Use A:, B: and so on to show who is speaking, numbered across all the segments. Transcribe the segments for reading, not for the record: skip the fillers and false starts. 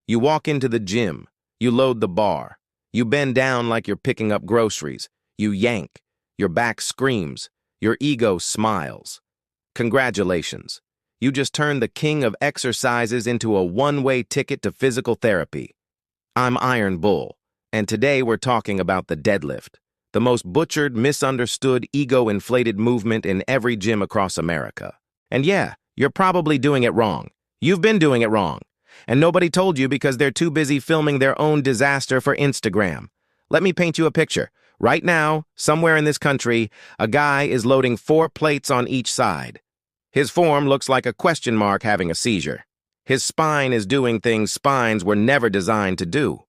A: You walk into the gym. You load the bar. You bend down like you're picking up groceries. You yank. Your back screams. Your ego smiles. Congratulations. You just turned the king of exercises into a one-way ticket to physical therapy. I'm Iron Bull, and today we're talking about the deadlift, the most butchered, misunderstood, ego-inflated movement in every gym across America. And yeah, you're probably doing it wrong. You've been doing it wrong. And nobody told you because they're too busy filming their own disaster for Instagram. Let me paint you a picture. Right now, somewhere in this country, a guy is loading 4 plates on each side. His form looks like a question mark having a seizure. His spine is doing things spines were never designed to do.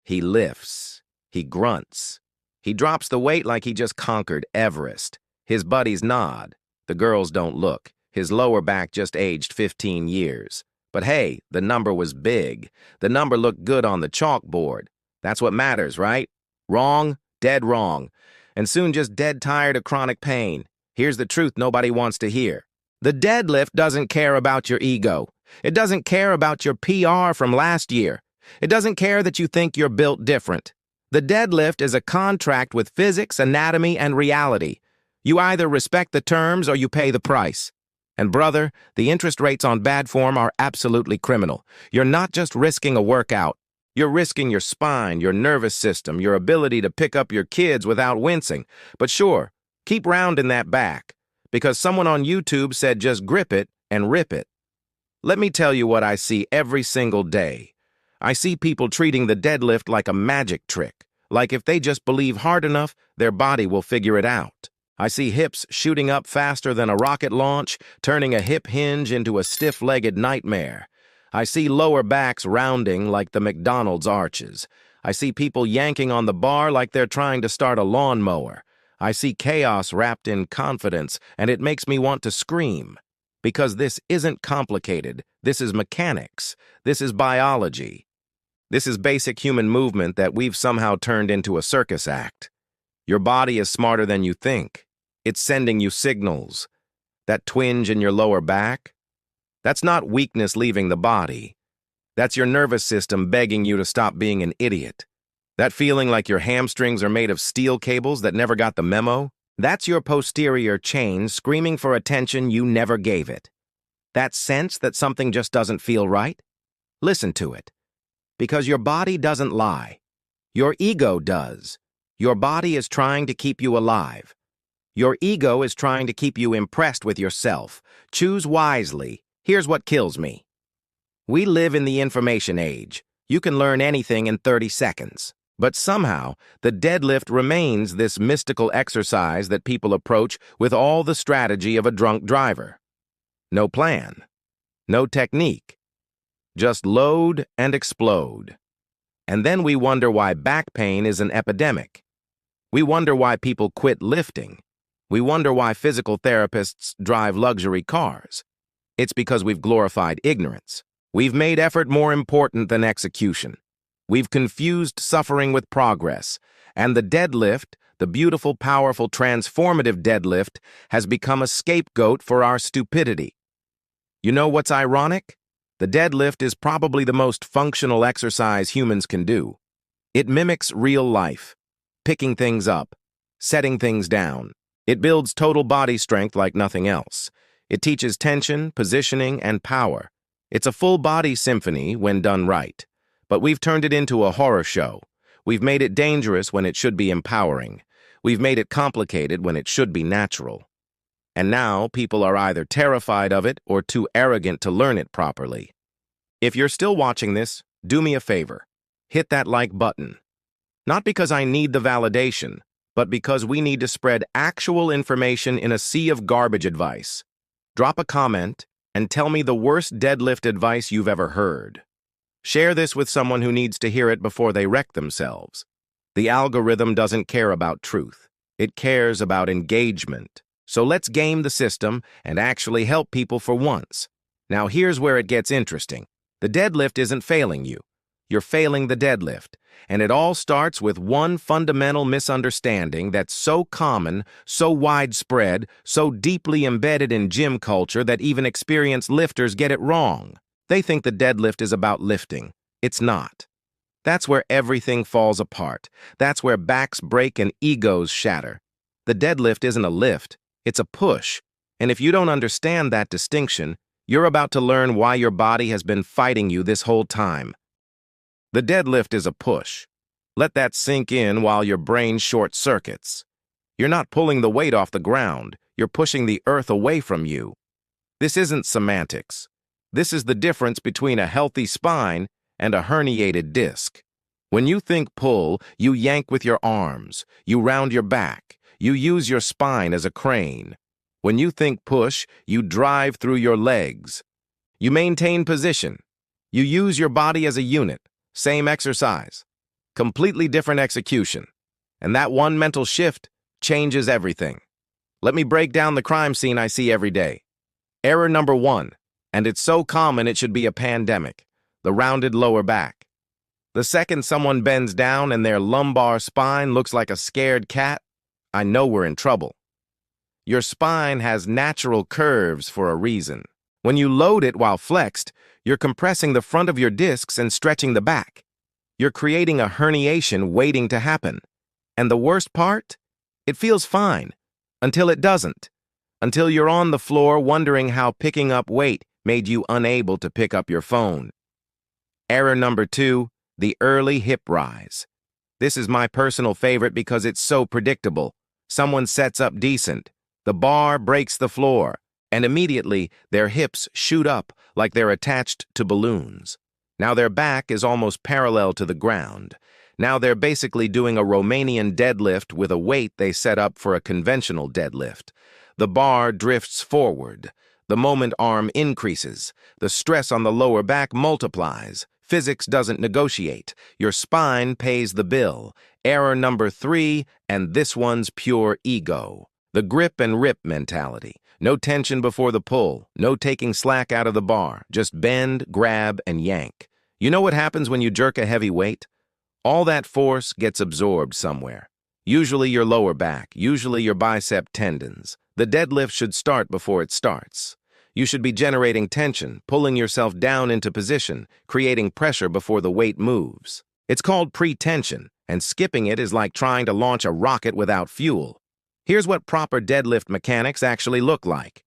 A: He lifts. He grunts. He drops the weight like he just conquered Everest. His buddies nod. The girls don't look. His lower back just aged 15 years. But hey, the number was big. The number looked good on the chalkboard. That's what matters, right? Wrong, dead wrong. And soon just dead tired of chronic pain. Here's the truth nobody wants to hear. The deadlift doesn't care about your ego. It doesn't care about your PR from last year. It doesn't care that you think you're built different. The deadlift is a contract with physics, anatomy, and reality. You either respect the terms or you pay the price. And brother, the interest rates on bad form are absolutely criminal. You're not just risking a workout. You're risking your spine, your nervous system, your ability to pick up your kids without wincing. But sure, keep rounding that back, because someone on YouTube said just grip it and rip it. Let me tell you what I see every single day. I see people treating the deadlift like a magic trick, like if they just believe hard enough, their body will figure it out. I see hips shooting up faster than a rocket launch, turning a hip hinge into a stiff-legged nightmare. I see lower backs rounding like the McDonald's arches. I see people yanking on the bar like they're trying to start a lawnmower. I see chaos wrapped in confidence, and it makes me want to scream. Because this isn't complicated. This is mechanics. This is biology. This is basic human movement that we've somehow turned into a circus act. Your body is smarter than you think. It's sending you signals. That twinge in your lower back? That's not weakness leaving the body. That's your nervous system begging you to stop being an idiot. That feeling like your hamstrings are made of steel cables that never got the memo? That's your posterior chain screaming for attention you never gave it. That sense that something just doesn't feel right? Listen to it. Because your body doesn't lie. Your ego does. Your body is trying to keep you alive. Your ego is trying to keep you impressed with yourself. Choose wisely. Here's what kills me. We live in the information age. You can learn anything in 30 seconds. But somehow, the deadlift remains this mystical exercise that people approach with all the strategy of a drunk driver. No plan. No technique. Just load and explode. And then we wonder why back pain is an epidemic. We wonder why people quit lifting. We wonder why physical therapists drive luxury cars. It's because we've glorified ignorance. We've made effort more important than execution. We've confused suffering with progress, and the deadlift, the beautiful, powerful, transformative deadlift, has become a scapegoat for our stupidity. You know what's ironic? The deadlift is probably the most functional exercise humans can do. It mimics real life, picking things up, setting things down. It builds total body strength like nothing else. It teaches tension, positioning, and power. It's a full-body symphony when done right. But we've turned it into a horror show. We've made it dangerous when it should be empowering. We've made it complicated when it should be natural. And now people are either terrified of it or too arrogant to learn it properly. If you're still watching this, do me a favor. Hit that like button. Not because I need the validation, but because we need to spread actual information in a sea of garbage advice. Drop a comment and tell me the worst deadlift advice you've ever heard. Share this with someone who needs to hear it before they wreck themselves. The algorithm doesn't care about truth. It cares about engagement. So let's game the system and actually help people for once. Now here's where it gets interesting. The deadlift isn't failing you. You're failing the deadlift. And it all starts with one fundamental misunderstanding that's so common, so widespread, so deeply embedded in gym culture that even experienced lifters get it wrong. They think the deadlift is about lifting. It's not. That's where everything falls apart. That's where backs break and egos shatter. The deadlift isn't a lift, it's a push. And if you don't understand that distinction, you're about to learn why your body has been fighting you this whole time. The deadlift is a push. Let that sink in while your brain short circuits. You're not pulling the weight off the ground, you're pushing the earth away from you. This isn't semantics. This is the difference between a healthy spine and a herniated disc. When you think pull, you yank with your arms, you round your back, you use your spine as a crane. When you think push, you drive through your legs. You maintain position. You use your body as a unit. Same exercise. Completely different execution. And that one mental shift changes everything. Let me break down the crime scene I see every day. Error number 1, and it's so common it should be a pandemic, the rounded lower back. The second someone bends down and their lumbar spine looks like a scared cat, I know we're in trouble. Your spine has natural curves for a reason. When you load it while flexed, you're compressing the front of your discs and stretching the back. You're creating a herniation waiting to happen. And the worst part? It feels fine, until it doesn't. Until you're on the floor wondering how picking up weight made you unable to pick up your phone. Error number 2, the early hip rise. This is my personal favorite because it's so predictable. Someone sets up decent. The bar breaks the floor, and immediately their hips shoot up like they're attached to balloons. Now their back is almost parallel to the ground. Now they're basically doing a Romanian deadlift with a weight they set up for a conventional deadlift. The bar drifts forward. The moment arm increases. The stress on the lower back multiplies. Physics doesn't negotiate. Your spine pays the bill. Error number 3, and this one's pure ego. The grip and rip mentality. No tension before the pull. No taking slack out of the bar. Just bend, grab, and yank. You know what happens when you jerk a heavy weight? All that force gets absorbed somewhere. Usually your lower back, usually your bicep tendons. The deadlift should start before it starts. You should be generating tension, pulling yourself down into position, creating pressure before the weight moves. It's called pre-tension, and skipping it is like trying to launch a rocket without fuel. Here's what proper deadlift mechanics actually look like.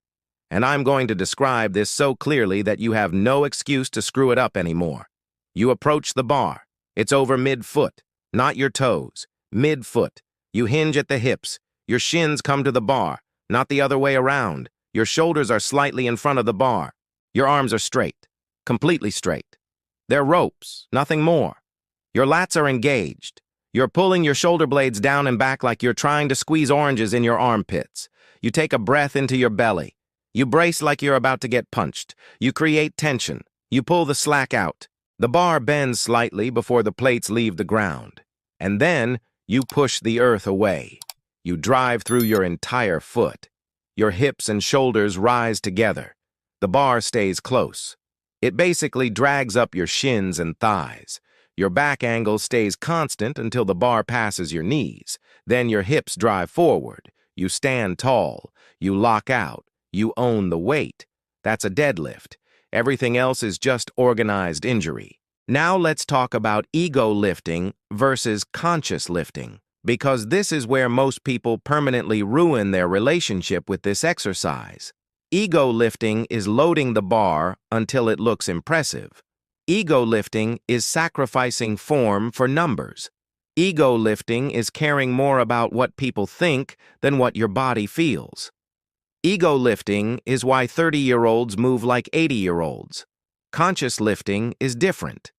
A: And I'm going to describe this so clearly that you have no excuse to screw it up anymore. You approach the bar. It's over mid-foot, not your toes. Mid-foot. You hinge at the hips. Your shins come to the bar, not the other way around. Your shoulders are slightly in front of the bar. Your arms are straight, completely straight. They're ropes, nothing more. Your lats are engaged. You're pulling your shoulder blades down and back like you're trying to squeeze oranges in your armpits. You take a breath into your belly. You brace like you're about to get punched. You create tension. You pull the slack out. The bar bends slightly before the plates leave the ground. And then you push the earth away. You drive through your entire foot. Your hips and shoulders rise together. The bar stays close. It basically drags up your shins and thighs. Your back angle stays constant until the bar passes your knees. Then your hips drive forward. You stand tall. You lock out. You own the weight. That's a deadlift. Everything else is just organized injury. Now let's talk about ego lifting versus conscious lifting, because this is where most people permanently ruin their relationship with this exercise. Ego lifting is loading the bar until it looks impressive. Ego lifting is sacrificing form for numbers. Ego lifting is caring more about what people think than what your body feels. Ego lifting is why 30-year-olds move like 80-year-olds. Conscious lifting is different.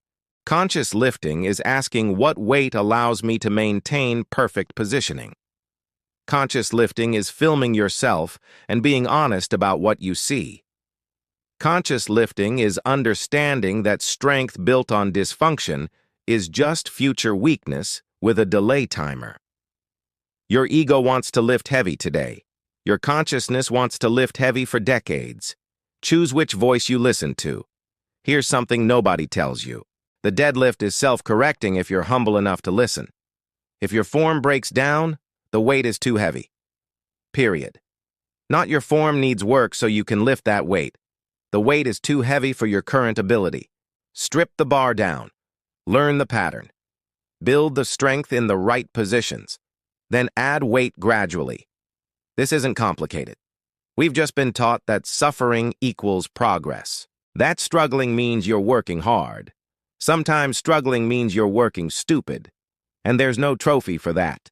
A: Conscious lifting is asking what weight allows me to maintain perfect positioning. Conscious lifting is filming yourself and being honest about what you see. Conscious lifting is understanding that strength built on dysfunction is just future weakness with a delay timer. Your ego wants to lift heavy today. Your consciousness wants to lift heavy for decades. Choose which voice you listen to. Here's something nobody tells you. The deadlift is self-correcting if you're humble enough to listen. If your form breaks down, the weight is too heavy. Period. Not your form needs work so you can lift that weight. The weight is too heavy for your current ability. Strip the bar down. Learn the pattern. Build the strength in the right positions. Then add weight gradually. This isn't complicated. We've just been taught that suffering equals progress. That struggling means you're working hard. Sometimes struggling means you're working stupid. And there's no trophy for that.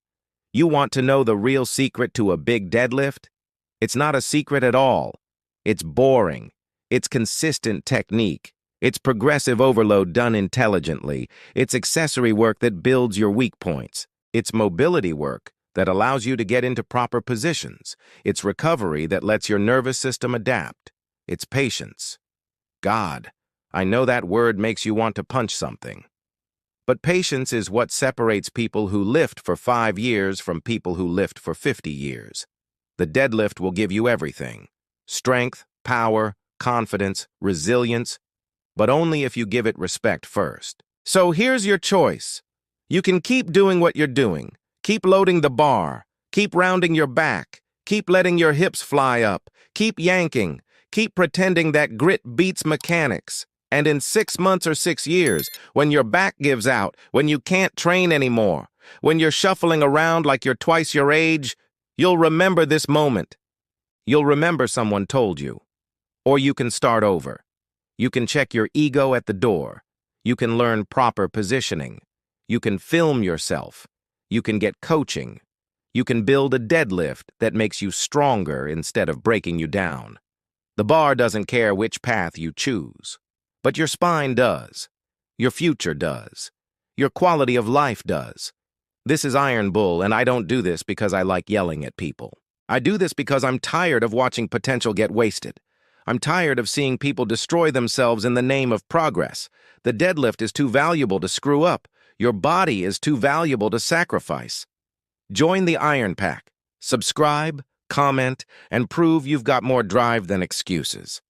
A: You want to know the real secret to a big deadlift? It's not a secret at all. It's boring. It's consistent technique. It's progressive overload done intelligently. It's accessory work that builds your weak points. It's mobility work that allows you to get into proper positions. It's recovery that lets your nervous system adapt. It's patience. God, I know that word makes you want to punch something. But patience is what separates people who lift for 5 years from people who lift for 50 years. The deadlift will give you everything: strength, power, confidence, resilience, but only if you give it respect first. So here's your choice. You can keep doing what you're doing. Keep loading the bar. Keep rounding your back. Keep letting your hips fly up. Keep yanking. Keep pretending that grit beats mechanics. And in 6 months or 6 years, when your back gives out, when you can't train anymore, when you're shuffling around like you're twice your age, you'll remember this moment. You'll remember someone told you. Or you can start over. You can check your ego at the door. You can learn proper positioning. You can film yourself. You can get coaching. You can build a deadlift that makes you stronger instead of breaking you down. The bar doesn't care which path you choose. But your spine does. Your future does. Your quality of life does. This is Iron Bull, and I don't do this because I like yelling at people. I do this because I'm tired of watching potential get wasted. I'm tired of seeing people destroy themselves in the name of progress. The deadlift is too valuable to screw up. Your body is too valuable to sacrifice. Join the Iron Pack. Subscribe, comment, and prove you've got more drive than excuses.